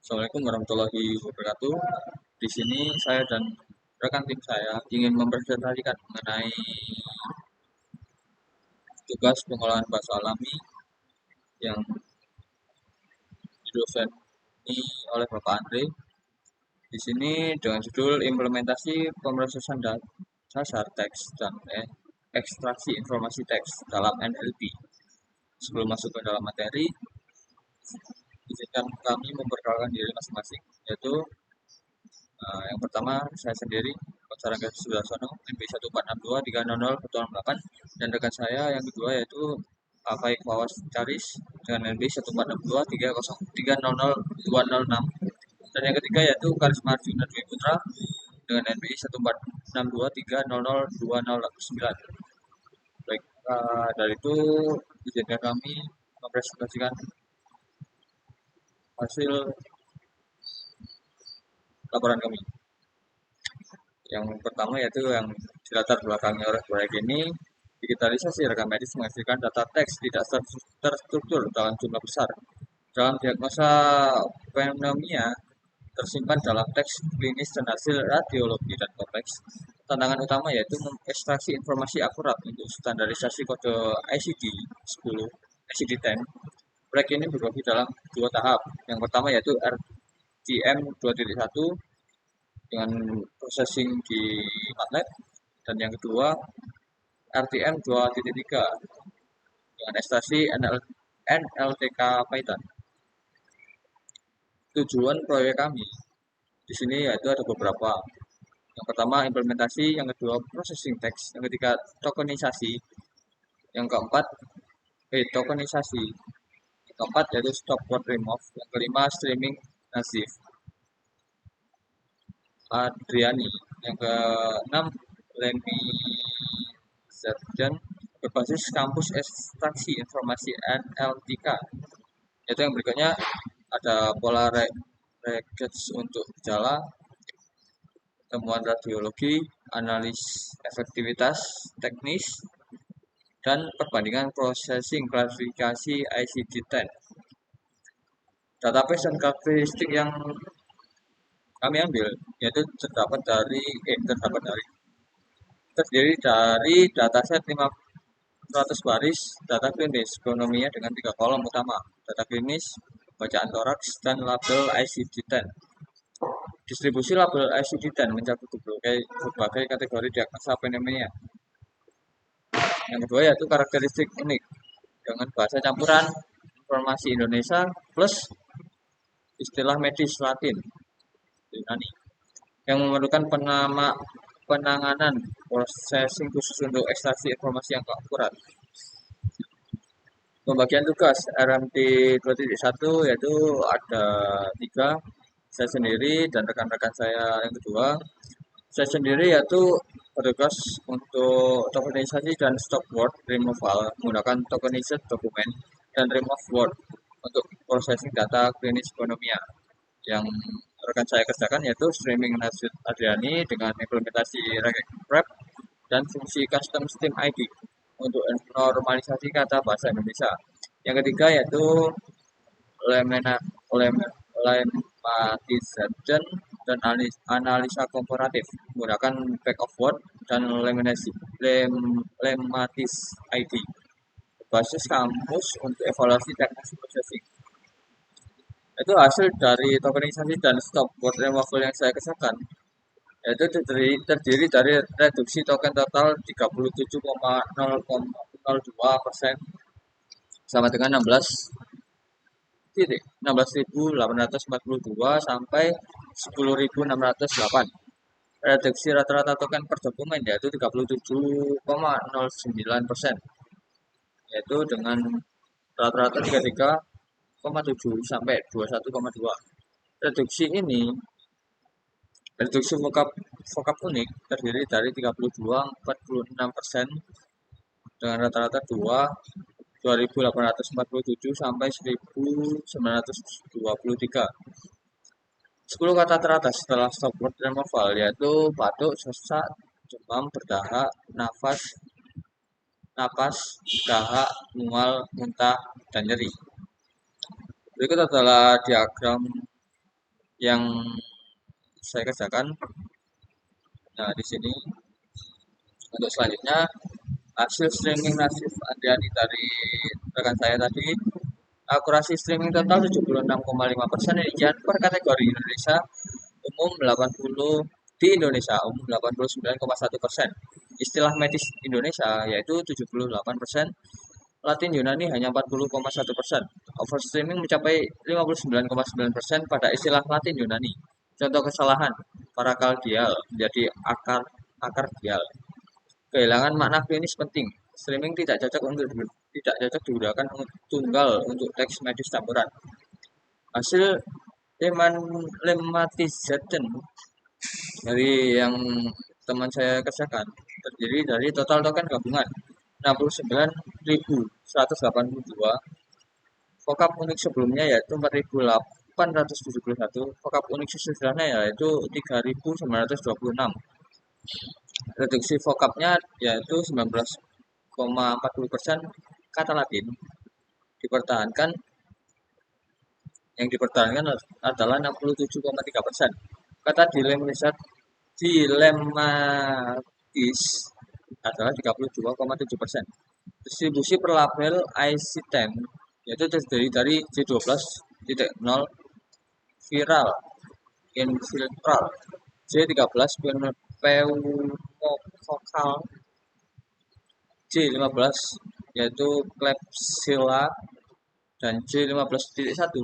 Assalamualaikum warahmatullahi wabarakatuh. Di sini saya dan rekan tim saya ingin mempresentasikan mengenai tugas pengolahan bahasa alami yang didosen ini oleh Bapak Andre. Di sini dengan judul implementasi pemrosesan dasar teks dan ekstraksi informasi teks dalam NLP. Sebelum masuk ke dalam materi, izinkan kami memperkenalkan diri masing-masing, yaitu yang pertama saya sendiri, Pak Gatot Sudarsono, NB 1462300 dan rekan saya yang kedua yaitu Pak Faik Wawas Caris dengan NB 14623002006 dan yang ketiga yaitu Karisma Arjuna Dwi Putra dengan NB 14623002009. Baik, dari itu izinkan kami mempresentasikan hasil laporan kami. Yang pertama yaitu yang dilatar belakangi oleh proyek ini, digitalisasi rekam medis menghasilkan data teks tidak terstruktur dalam jumlah besar. Dalam diagnosa pneumonia tersimpan dalam teks klinis dan hasil radiologi dan kompleks. Tantangan utama yaitu mengekstraksi informasi akurat untuk standarisasi kode ICD-10, ICD-10. Proyek ini berbagi dalam dua tahap. Yang pertama yaitu RTM 2.1 dengan processing di MATLAB, dan yang kedua RTM 2.3 dengan ekstraksi NLTK Python. Tujuan proyek kami di sini yaitu ada beberapa. Yang pertama implementasi, yang kedua processing text, yang ketiga tokenisasi, yang keempat tokenisasi, yang keempat yaitu stop word remove, yang kelima streaming native Adriani, yang keenam Lemmy Zerjan berbasis kampus ekstraksi informasi NLTK. Yaitu yang berikutnya ada pola regex untuk gejala, temuan radiologi, analis efektivitas teknis, dan perbandingan processing klasifikasi ICD-10. Database dan karakteristik yang kami ambil yaitu terdiri dari dataset 500 baris data klinis ekonominya dengan 3 kolom utama, data klinis, bacaan toraks, dan label ICD-10. Distribusi label ICD-10 mencakup berbagai kategori diagnosa pneumonia. Yang kedua yaitu karakteristik unik dengan bahasa campuran informasi Indonesia plus istilah medis Latin Yunani yang memerlukan penanganan processing khusus untuk ekstraksi informasi yang akurat. Pembagian tugas RMT 2.1 yaitu ada 3, saya sendiri dan rekan-rekan saya yang kedua. Saya sendiri yaitu bertugas untuk tokenisasi dan stop word removal menggunakan tokenized dokumen dan remove word untuk processing data klinis ekonomia. Yang rekan saya kerjakan yaitu streaming Nasir Adriani dengan implementasi Reg dan fungsi custom Steam ID untuk normalisasi kata bahasa Indonesia. Yang ketiga yaitu lemmatization dan analisa komparatif menggunakan back of word dan lemmatis ID basis kamus untuk evaluasi teknis processing. Itu hasil dari tokenisasi dan stop word removal yang saya kerjakan, yaitu terdiri dari reduksi token total 37,002% sama dengan 16.842 sampai 10.608. Reduksi rata-rata token per dokumen yaitu 37,09%, yaitu dengan rata-rata 33,7 sampai 21,2. Reduksi vocab unik terdiri dari 32,46% dengan rata-rata 2.847 sampai 1.923. 10 kata teratas setelah stop word removal yaitu batuk, sesak, demam, berdahak, napas, dahak, mual, muntah, dan nyeri. Berikut adalah diagram yang saya kerjakan. Nah, di sini untuk selanjutnya hasil streaming nasif Andriani dari rekan saya tadi, akurasi streaming total 76,5% rincian per kategori Indonesia umum 80 di Indonesia umum 89,1%. Istilah medis Indonesia yaitu 78%, Latin Yunani hanya 40,1%. Overstreaming mencapai 59,9% pada istilah Latin Yunani. Contoh kesalahan, parakaldial menjadi akar dial. Kehilangan makna klinis penting. Streaming tidak cocok digunakan tunggal untuk teks medis campuran. Hasil lemmatization dari yang teman saya kerjakan terdiri dari total token gabungan 69.182, vocab unik sebelumnya yaitu 4.871, vocab unik sesudahnya yaitu 3.926. Reduksi vocabnya yaitu 19,40% kata Latin dipertahankan, yang dipertahankan adalah 67,3%. Kata dilematis adalah 32,7%. Distribusi per label IC10 yaitu terdiri dari J12.0 viral infiltral, J13 pneumococcal, J15 yaitu Klebsiella, dan J15.1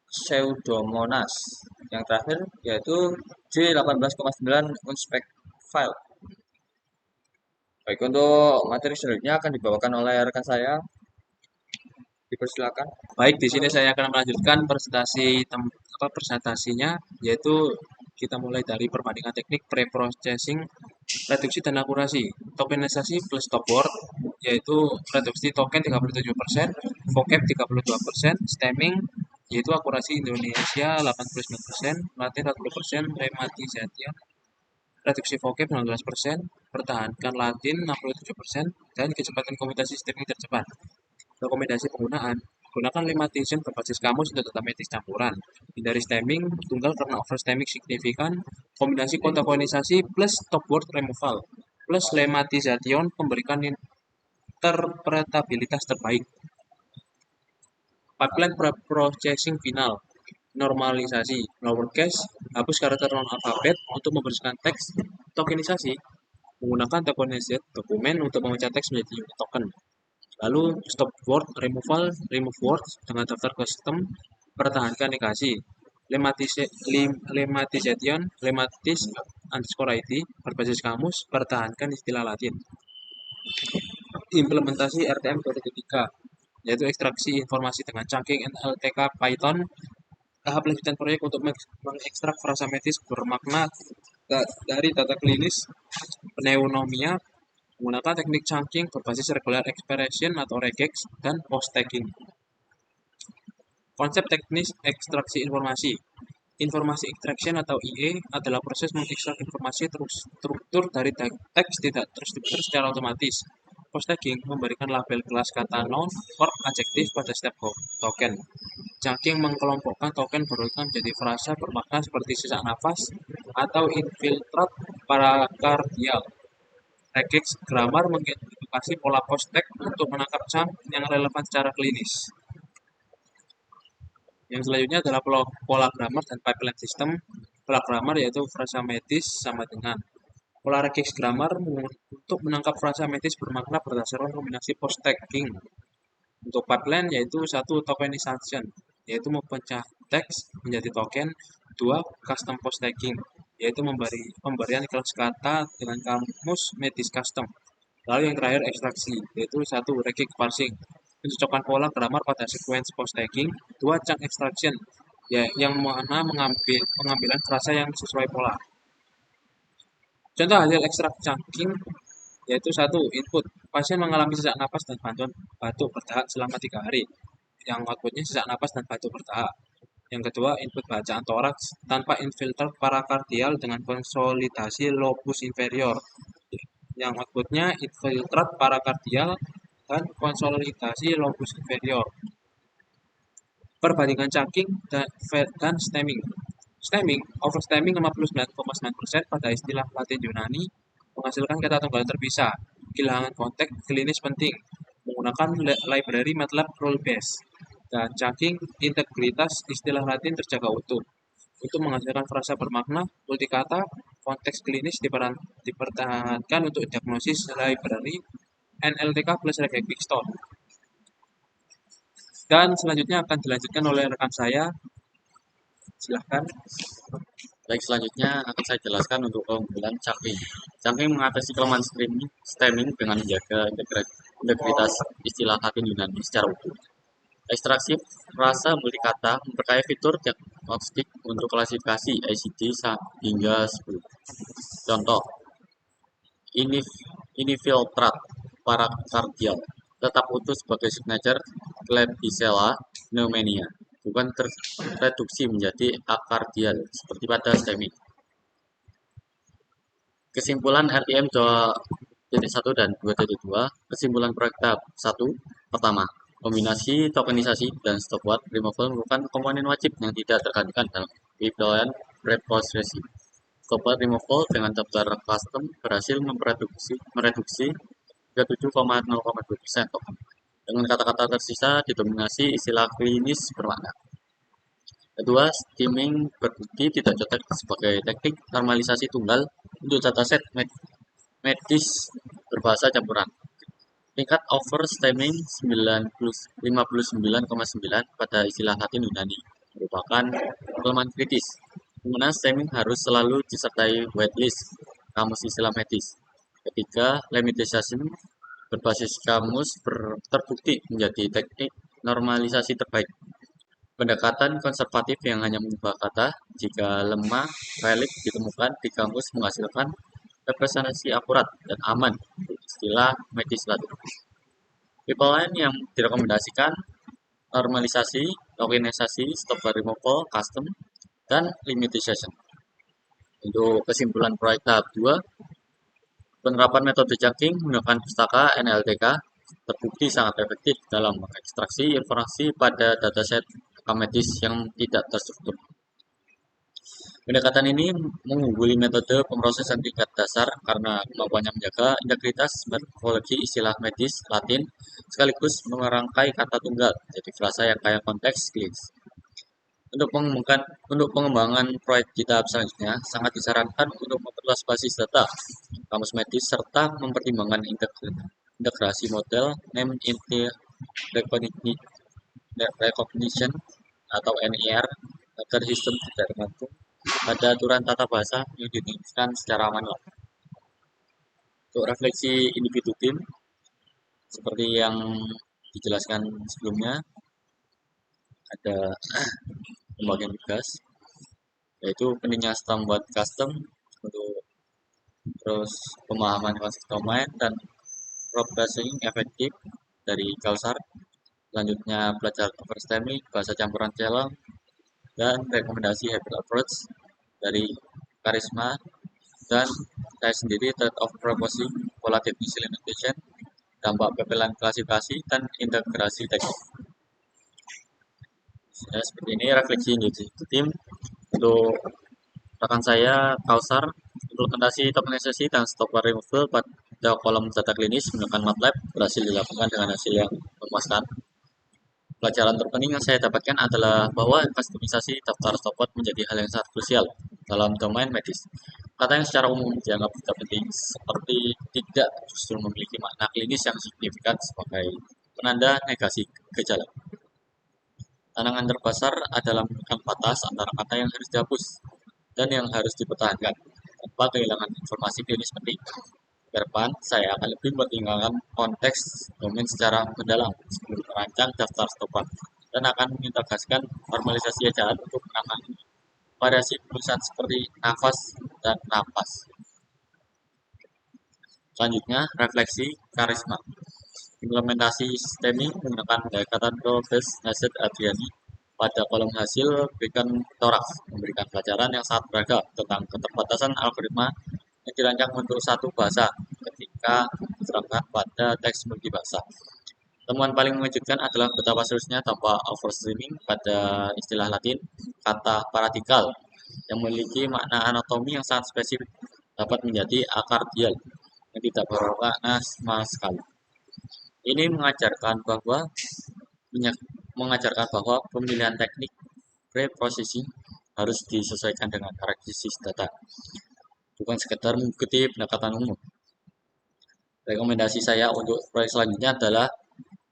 Pseudomonas. Yang terakhir yaitu J18,9 unspec file. Baik, untuk materi selanjutnya akan dibawakan oleh rekan saya. Dipersilakan. Baik, di sini saya akan melanjutkan presentasinya, yaitu kita mulai dari perbandingan teknik pre-processing, reduksi dan akurasi, tokenisasi plus stopword, yaitu reduksi token 37%, vocab 32%, stemming, yaitu akurasi Indonesia 89%, Latin 40%, rematisasi, reduksi vocab 19%, pertahankan Latin 67%, dan kecepatan komutasi stemming tercepat. Rekomendasi penggunaan: gunakan lemmatization berbasis kamus untuk data medis campuran. Hindari stemming tunggal karena overstemming signifikan. Kombinasi kontakonisasi plus stopword removal plus lemmatization memberikan interpretabilitas terbaik. Pipeline processing final. Normalisasi lowercase, hapus karakter non-alfabet untuk membersihkan teks. Tokenisasi, menggunakan tokenized dokumen untuk memecah teks menjadi unit token. Lalu stop word removal, remove words dengan daftar custom, pertahankan negasi. Lemmatization, lemmatis underscore id berbasis kamus, pertahankan istilah Latin. Implementasi RTM 2.3, yaitu ekstraksi informasi dengan chunking LTK Python. Tahap lanjutan proyek untuk mengekstrak frasa medis bermakna dari data klinis pneumonia menggunakan teknik chunking berbasis regular expression atau regex dan post-tagging. Konsep teknis ekstraksi informasi. Informasi extraction atau IE adalah proses mengekstrak informasi struktur dari teks tidak terstruktur secara otomatis. Post-tagging memberikan label kelas kata noun, verb, adjektif pada setiap token. Chunking mengkelompokkan token berurutan menjadi frasa bermakna seperti sesak nafas atau infiltrat parakardial. Regex grammar mengidentifikasi pola post-text untuk menangkap chunk yang relevan secara klinis. Yang selanjutnya adalah pola grammar dan pipeline system. Pola grammar yaitu frasa medis sama dengan. Pola regex grammar untuk menangkap frasa medis bermakna berdasarkan kombinasi post-tagging. Untuk pipeline yaitu satu tokenization, yaitu memecah teks menjadi token. Dua, custom post-tagging, yaitu pemberian kelas kata dengan kamus medis custom. Lalu yang terakhir ekstraksi, yaitu satu, regex parsing, mencocokkan pola grammar pada sequence post-tagging. Dua, chunk extraction, yang mana pengambilan frasa yang sesuai pola. Contoh hasil ekstrak chunking yaitu satu, input, pasien mengalami sesak napas dan batuk bertahap selama 3 hari. Yang outputnya sesak napas dan batuk bertahap. Yang kedua, input bacaan toraks tanpa infiltrat parakardial dengan konsolidasi lobus inferior. Yang outputnya infiltrat parakardial dan konsolidasi lobus inferior. Perbandingan chunking dan stemming. Overstemming 59,9% pada istilah Latin Yunani menghasilkan kata tunggal terpisah. Kehilangan konteks klinis penting menggunakan library MATLAB Rule-Base dan chunking integritas istilah Latin terjaga utuh. Untuk menghasilkan frasa bermakna multikata, konteks klinis dipertahankan untuk diagnosis library NLTK plus Reggae Stone. Dan selanjutnya akan dilanjutkan oleh rekan saya. Silahkan. Baik, selanjutnya akan saya jelaskan untuk keunggulan chunking. Chunking mengatasi kelemahan stemming dengan menjaga integritas istilah Latin Yunani secara utuh. Ekstraksi frasa multikata memperkaya fitur diagnostik untuk klasifikasi ICD hingga 10. Contoh, infiltrat parakardial tetap utuh sebagai signature Klebsiella pneumonia, bukan terreduksi menjadi akardial seperti pada stemming. Kesimpulan RIM 2.1 dan 2.2. Kesimpulan proyek tahap 1. Pertama, kombinasi tokenisasi dan stopword removal merupakan komponen wajib yang tidak tergantikan dalam pipeline repository. Stopword removal dengan daftar custom berhasil mereduksi 37,02% token. Dengan kata-kata tersisa didominasi istilah klinis bermakna. Kedua, stemming berbukti tidak cocok sebagai teknik normalisasi tunggal untuk dataset medis berbahasa campuran. Tingkat overstemming 59,9 pada istilah Latin Yunani merupakan kelemahan kritis. Penggunaan stemming harus selalu disertai whitelist kamus istilah medis. Ketiga, lemmatization berbasis kamus terbukti menjadi teknik normalisasi terbaik. Pendekatan konservatif yang hanya mengubah kata jika lemma relik ditemukan di kamus menghasilkan representasi akurat dan aman untuk istilah medis Latin. Pipeline yang direkomendasikan normalisasi, tokenisasi, stopword removal, custom, dan lemmatization. Untuk kesimpulan proyek tahap 2, penerapan metode chunking menggunakan pustaka NLTK terbukti sangat efektif dalam mengekstraksi informasi pada dataset medis yang tidak terstruktur. Pendekatan ini mengungguli metode pemrosesan tingkat dasar karena kemampuannya menjaga integritas morfologi istilah medis Latin sekaligus merangkai kata tunggal jadi frasa yang kaya konteks klinis. Untuk pengembangan proyek di tahap selanjutnya, sangat disarankan untuk memperluas basis data kamus medis serta mempertimbangkan integrasi model name recognition atau NIR agar sistem tidak tergantung pada aturan tata bahasa yang didefinisikan secara manual. Untuk refleksi individu tim, seperti yang dijelaskan sebelumnya, ada pembagian tugas, yaitu pentingnya buat custom untuk terus pemahaman konsep domain dan processing efektif dari Kalsar. Selanjutnya belajar overstemming, bahasa campuran challenge, dan rekomendasi hybrid approach dari Karisma, dan saya sendiri third of proposing pola definisi limitation, dampak pipeline klasifikasi, dan integrasi teknik. Ya, seperti ini refleksi individu tim. Untuk rekan saya Kausar, implementasi tokenisasi dan stopword removal pada kolom data klinis menggunakan MATLAB berhasil dilakukan dengan hasil yang memuaskan. Pelajaran terpenting yang saya dapatkan adalah bahwa kustomisasi daftar stopword menjadi hal yang sangat krusial dalam domain medis. Kata yang secara umum dianggap tidak penting seperti tidak justru memiliki makna klinis yang signifikan sebagai penanda negasi gejala. Tantangan terbesar adalah menemukan batas antara kata yang harus dihapus dan yang harus dipertahankan tanpa kehilangan informasi klinis penting. Ke depan, saya akan lebih mempertimbangkan konteks domain secara mendalam sebelum merancang daftar stopword dan akan mengintegrasikan normalisasi ejaan untuk menangani variasi tulisan seperti nafas dan napas. Selanjutnya, refleksi Karisma. Implementasi stemming menggunakan pendekatan Robes Nasir Adriani pada kolom hasil berikan toraks, memberikan pelajaran yang sangat beragam tentang keterbatasan algoritma yang dirancang untuk satu bahasa ketika diterapkan pada teks multibahasa. Temuan paling mengejutkan adalah betapa seharusnya tanpa overstreaming pada istilah Latin, kata paratikal yang memiliki makna anatomi yang sangat spesifik dapat menjadi akardial yang tidak berwarna sama sekali. Ini mengajarkan bahwa pemilihan teknik pre-processing harus disesuaikan dengan karakteristik data, bukan sekedar mengikuti pendekatan umum. Rekomendasi saya untuk proyek selanjutnya adalah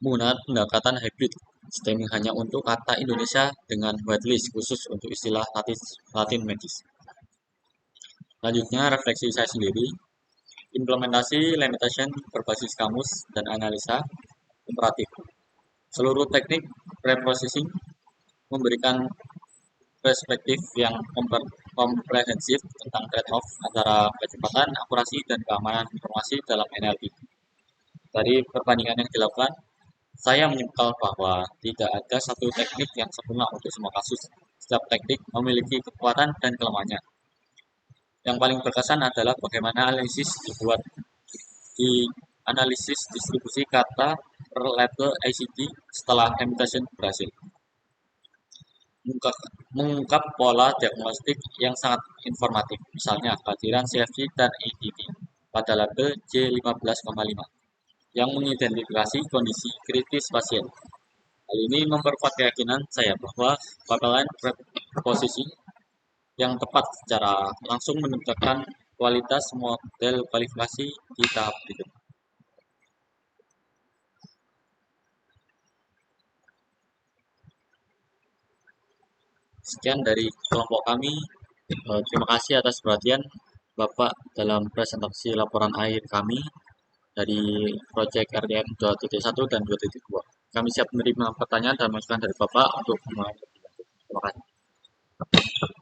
menggunakan pendekatan hybrid, stemming hanya untuk kata Indonesia dengan whitelist khusus untuk istilah Latin medis. Selanjutnya, refleksi saya sendiri, implementasi limitation berbasis kamus dan analisa komparatif. Seluruh teknik preprocessing memberikan perspektif yang komprehensif tentang trade-off antara kecepatan, akurasi, dan keamanan informasi dalam NLP. Dari perbandingan yang dilakukan, saya menyimpulkan bahwa tidak ada satu teknik yang sempurna untuk semua kasus. Setiap teknik memiliki kekuatan dan kelemahannya. Yang paling berkesan adalah bagaimana analisis dibuat di analisis distribusi kata per label ICD setelah limitation berhasil. Mengungkap pola diagnostik yang sangat informatif, misalnya kehadiran CFG dan EDT pada label J15,5 yang mengidentifikasi kondisi kritis pasien. Hal ini memperkuat keyakinan saya bahwa paparan posisi yang tepat secara langsung menentukan kualitas model kualifikasi di tahap berikut. Sekian dari kelompok kami. Terima kasih atas perhatian Bapak dalam presentasi laporan akhir kami dari proyek RDM 2.1 dan 2.2. Kami siap menerima pertanyaan dan masukan dari Bapak untuk memulai. Terima kasih.